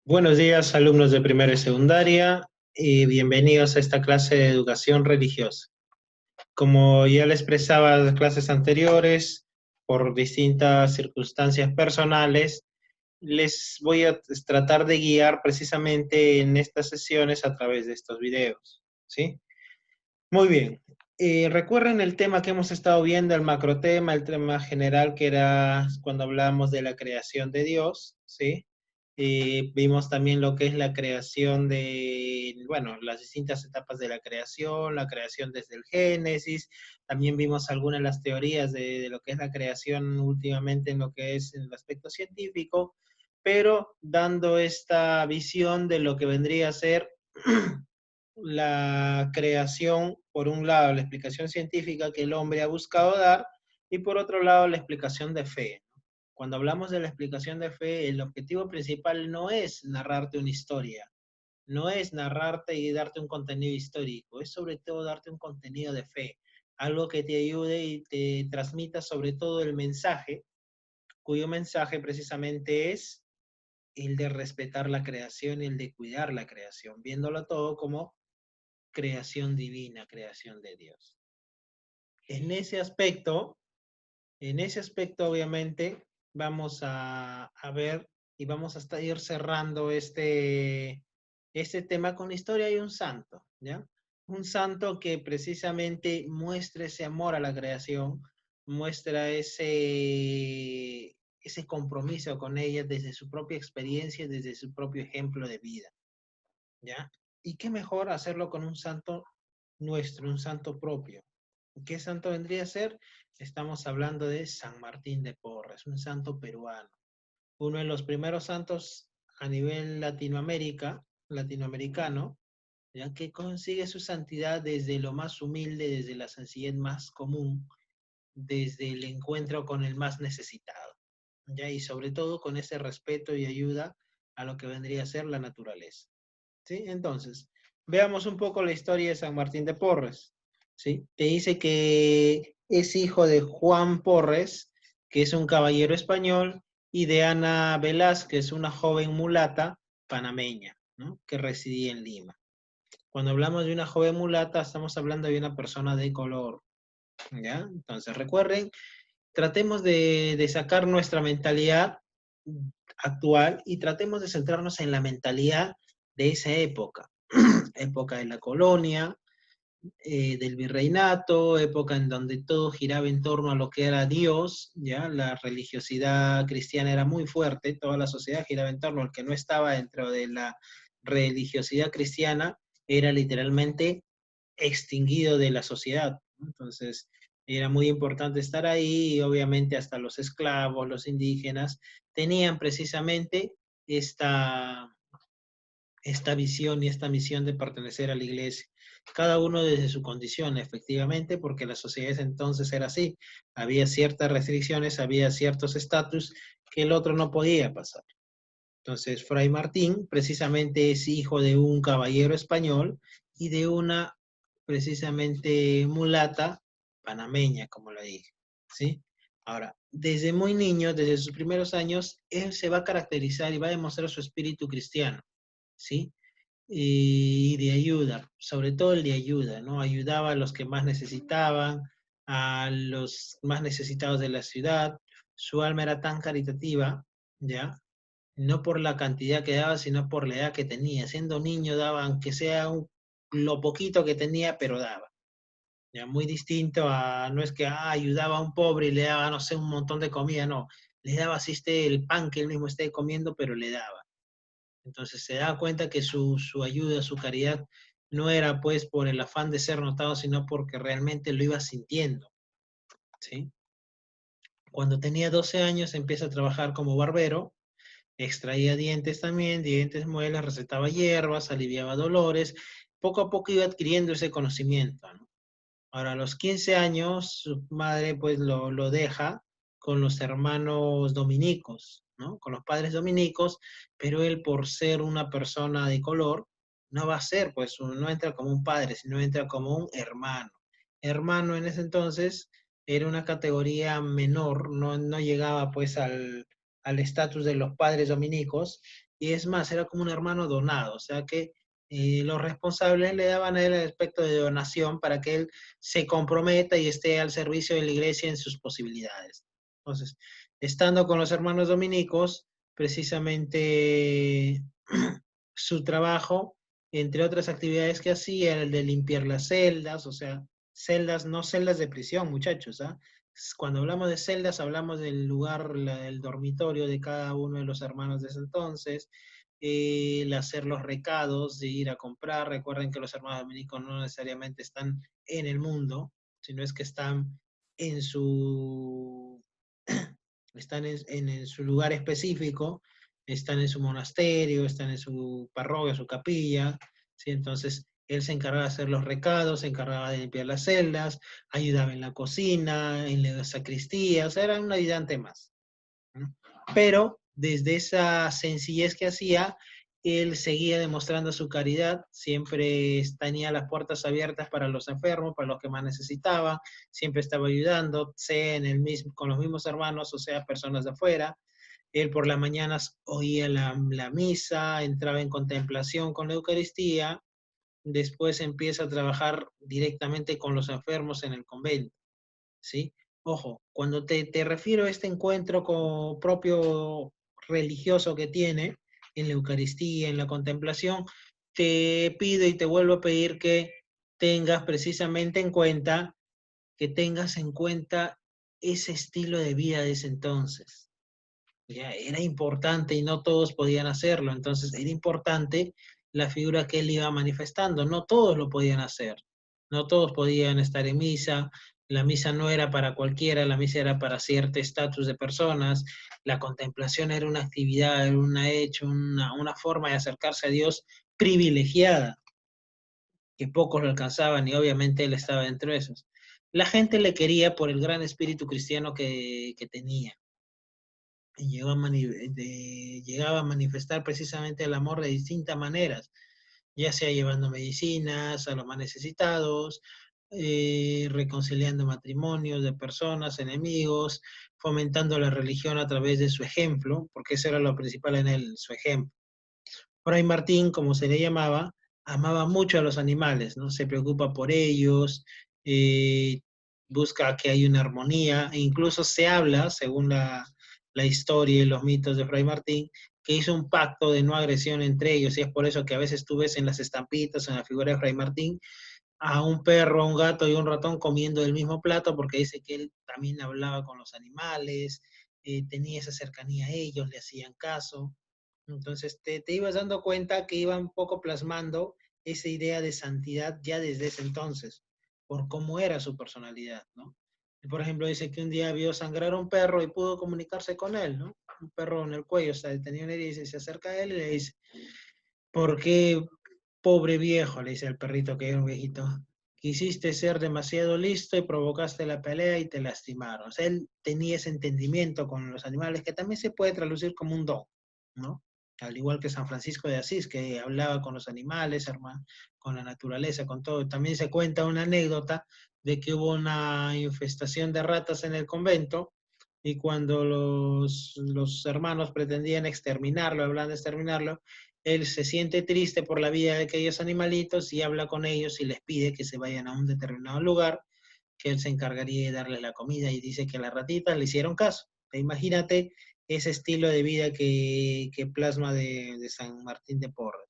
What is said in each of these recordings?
Buenos días, alumnos de primera y secundaria, y bienvenidos a esta clase de educación religiosa. Como ya les expresaba en las clases anteriores, por distintas circunstancias personales, les voy a tratar de guiar precisamente en estas sesiones a través de estos videos, ¿sí? Muy bien. Recuerden el tema que hemos estado viendo, el macrotema, el tema general que era cuando hablábamos de la creación de Dios, ¿sí? Vimos también lo que es la creación de, bueno, las distintas etapas de la creación desde el Génesis, también vimos algunas de las teorías de lo que es la creación últimamente en lo que es el aspecto científico, pero dando esta visión de lo que vendría a ser la creación, por un lado, la explicación científica que el hombre ha buscado dar, y por otro lado, la explicación de fe. Cuando hablamos de la explicación de fe, el objetivo principal no es narrarte una historia, no es narrarte y darte un contenido histórico, es sobre todo darte un contenido de fe, algo que te ayude y te transmita sobre todo el mensaje, cuyo mensaje precisamente es el de respetar la creación y el de cuidar la creación, viéndolo todo como creación divina, creación de Dios. En ese aspecto, obviamente, vamos a ver y vamos hasta ir cerrando este tema con la historia de un santo, ¿ya? Un santo que precisamente muestra ese amor a la creación, muestra ese compromiso con ella desde su propia experiencia, desde su propio ejemplo de vida, ¿ya? Y qué mejor hacerlo con un santo nuestro, un santo propio. ¿Qué santo vendría a ser? Estamos hablando de San Martín de Porres, un santo peruano, uno de los primeros santos a nivel latinoamericano, ya que consigue su santidad desde lo más humilde, desde la sencillez más común, desde el encuentro con el más necesitado, ya, y sobre todo con ese respeto y ayuda a lo que vendría a ser la naturaleza. ¿Sí? Entonces, veamos un poco la historia de San Martín de Porres. ¿Sí? Te dice que es hijo de Juan Porres, que es un caballero español, y de Ana Velázquez, una joven mulata panameña, ¿no? Que residía en Lima. Cuando hablamos de una joven mulata, estamos hablando de una persona de color, ¿ya? Entonces, recuerden, tratemos de sacar nuestra mentalidad actual y tratemos de centrarnos en la mentalidad de esa época, época de la colonia, del virreinato, época en donde todo giraba en torno a lo que era Dios, ¿ya? La religiosidad cristiana era muy fuerte, toda la sociedad giraba en torno al que no estaba dentro de la religiosidad cristiana, era literalmente extinguido de la sociedad, ¿no? Entonces, era muy importante estar ahí y obviamente hasta los esclavos, los indígenas, tenían precisamente esta, esta visión y esta misión de pertenecer a la iglesia. Cada uno desde su condición, efectivamente, porque la sociedad entonces era así. Había ciertas restricciones, había ciertos estatus que el otro no podía pasar. Entonces, Fray Martín precisamente es hijo de un caballero español y de una precisamente mulata panameña, como la dije, ¿sí? Ahora, desde muy niño, desde sus primeros años, él se va a caracterizar y va a demostrar su espíritu cristiano, ¿sí? Y de ayuda, sobre todo el de ayuda, ¿no? Ayudaba a los que más necesitaban, a los más necesitados de la ciudad. Su alma era tan caritativa, ¿ya? No por la cantidad que daba, sino por la edad que tenía. Siendo niño daba, aunque sea lo poquito que tenía, pero daba. Ya muy distinto a, no es que ayudaba a un pobre y le daba, no sé, un montón de comida, no. Le daba así el pan que él mismo esté comiendo, pero le daba. Entonces se da cuenta que su ayuda, su caridad, no era pues por el afán de ser notado, sino porque realmente lo iba sintiendo, ¿sí? Cuando tenía 12 años empieza a trabajar como barbero, extraía dientes también, dientes, muelas, recetaba hierbas, aliviaba dolores, poco a poco iba adquiriendo ese conocimiento, ¿no? Ahora, a los 15 años, su madre pues lo deja con los hermanos dominicos, ¿no? Con los padres dominicos, pero él por ser una persona de color, no va a ser, pues no entra como un padre, sino entra como un hermano. Hermano en ese entonces era una categoría menor, no llegaba pues al estatus de los padres dominicos, y es más, era como un hermano donado, o sea que los responsables le daban a él el aspecto de donación para que él se comprometa y esté al servicio de la iglesia en sus posibilidades. Entonces, estando con los hermanos dominicos, precisamente su trabajo, entre otras actividades que hacía, era el de limpiar las celdas, o sea, celdas, no celdas de prisión, muchachos, ¿ah? Cuando hablamos de celdas, hablamos del lugar, el dormitorio de cada uno de los hermanos de ese entonces, el hacer los recados, de ir a comprar. Recuerden que los hermanos dominicos no necesariamente están en el mundo, sino es que están en su, están en su lugar específico, están en su monasterio, están en su parroquia, su capilla, ¿sí? Entonces, él se encargaba de hacer los recados, se encargaba de limpiar las celdas, ayudaba en la cocina, en la sacristía, o sea, era un ayudante más, ¿no? Pero desde esa sencillez que hacía, él seguía demostrando su caridad, siempre tenía las puertas abiertas para los enfermos, para los que más necesitaban, siempre estaba ayudando, sea en el mismo, con los mismos hermanos, o sea, personas de afuera. Él por las mañanas oía la misa, entraba en contemplación con la Eucaristía, después empieza a trabajar directamente con los enfermos en el convento, ¿sí? Ojo, cuando te refiero a este encuentro propio religioso que tiene en la Eucaristía, en la contemplación, te pido y te vuelvo a pedir que tengas precisamente en cuenta, que tengas en cuenta ese estilo de vida de ese entonces. Ya era importante y no todos podían hacerlo, entonces era importante la figura que él iba manifestando, no todos lo podían hacer, no todos podían estar en misa, la misa no era para cualquiera, la misa era para cierto estatus de personas, la contemplación era una actividad, era una forma de acercarse a Dios privilegiada, que pocos lo alcanzaban y obviamente él estaba dentro de esos. La gente le quería por el gran espíritu cristiano que tenía y llegaba a manifestar precisamente el amor de distintas maneras, ya sea llevando medicinas a los más necesitados, reconciliando matrimonios de personas, enemigos, fomentando la religión a través de su ejemplo, porque eso era lo principal en él, su ejemplo. Fray Martín, como se le llamaba, amaba mucho a los animales, ¿no? Se preocupa por ellos, eh, busca que haya una armonía, e incluso se habla, según la historia y los mitos de Fray Martín, que hizo un pacto de no agresión entre ellos, y es por eso que a veces tú ves en las estampitas, en la figura de Fray Martín, a un perro, a un gato y a un ratón comiendo del mismo plato, porque dice que él también hablaba con los animales, tenía esa cercanía a ellos, le hacían caso. Entonces te ibas dando cuenta que iba un poco plasmando esa idea de santidad ya desde ese entonces, por cómo era su personalidad, ¿no? Por ejemplo, dice que un día vio sangrar a un perro y pudo comunicarse con él, ¿no? Un perro en el cuello, o sea, tenía una herida y se acerca a él y le dice, ¿por qué, pobre viejo? Le dice al perrito, que era un viejito, quisiste ser demasiado listo y provocaste la pelea y te lastimaron. O sea, él tenía ese entendimiento con los animales que también se puede traducir como un don, ¿no? Al igual que San Francisco de Asís, que hablaba con los animales, con la naturaleza, con todo. También se cuenta una anécdota de que hubo una infestación de ratas en el convento y cuando los hermanos pretendían exterminarlo, hablan de exterminarlo, él se siente triste por la vida de aquellos animalitos y habla con ellos y les pide que se vayan a un determinado lugar, que él se encargaría de darles la comida y dice que las ratitas le hicieron caso. Imagínate ese estilo de vida que plasma de San Martín de Porres.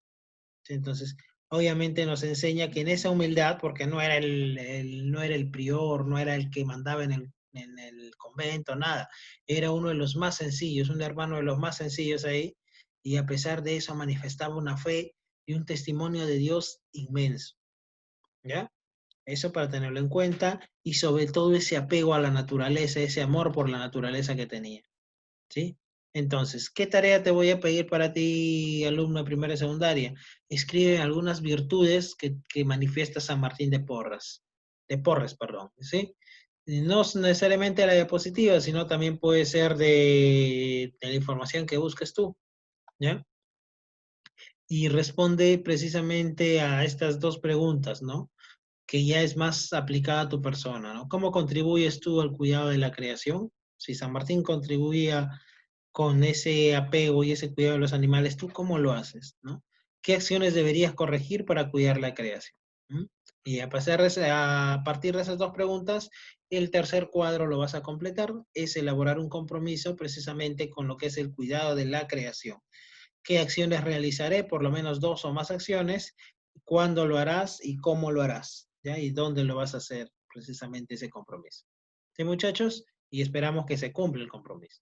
Entonces, obviamente nos enseña que en esa humildad, porque no era no era el prior, no era el que mandaba en el convento, nada, era uno de los más sencillos, un hermano de los más sencillos ahí, y a pesar de eso manifestaba una fe y un testimonio de Dios inmenso, ¿ya? Eso para tenerlo en cuenta y sobre todo ese apego a la naturaleza, ese amor por la naturaleza que tenía. ¿Sí? Entonces, ¿qué tarea te voy a pedir para ti, alumno de primera y secundaria? Escribe algunas virtudes que manifiesta San Martín de Porres, perdón, ¿sí? No es necesariamente la diapositiva, sino también puede ser de la información que busques tú, ¿ya? Y responde precisamente a estas dos preguntas, ¿no? Que ya es más aplicada a tu persona, ¿no? ¿Cómo contribuyes tú al cuidado de la creación? Si San Martín contribuía con ese apego y ese cuidado de los animales, ¿tú cómo lo haces, no? ¿Qué acciones deberías corregir para cuidar la creación? ¿Mm? Y a partir de esas dos preguntas, el tercer cuadro lo vas a completar, es elaborar un compromiso precisamente con lo que es el cuidado de la creación. ¿Qué acciones realizaré? Por lo menos 2 o más acciones. ¿Cuándo lo harás y cómo lo harás? ¿Ya? ¿Y dónde lo vas a hacer precisamente ese compromiso? ¿Sí, muchachos? Y esperamos que se cumpla el compromiso.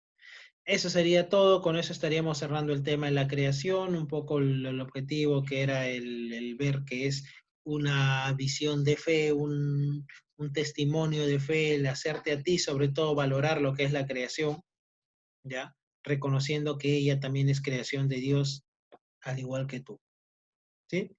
Eso sería todo, con eso estaríamos cerrando el tema de la creación, un poco el objetivo que era el ver que es una visión de fe, un testimonio de fe, el hacerte a ti, sobre todo valorar lo que es la creación, ¿ya? Reconociendo que ella también es creación de Dios, al igual que tú, ¿sí?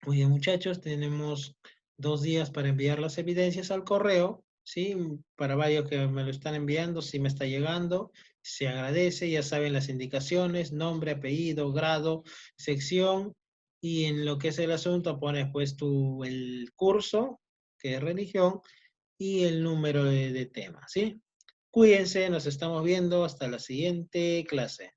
Muy bien, muchachos, tenemos 2 días para enviar las evidencias al correo, ¿sí? Para varios que me lo están enviando, si me está llegando, se agradece, ya saben las indicaciones, nombre, apellido, grado, sección, y en lo que es el asunto pones pues el curso, que es religión, y el número de tema, ¿sí? Cuídense, nos estamos viendo hasta la siguiente clase.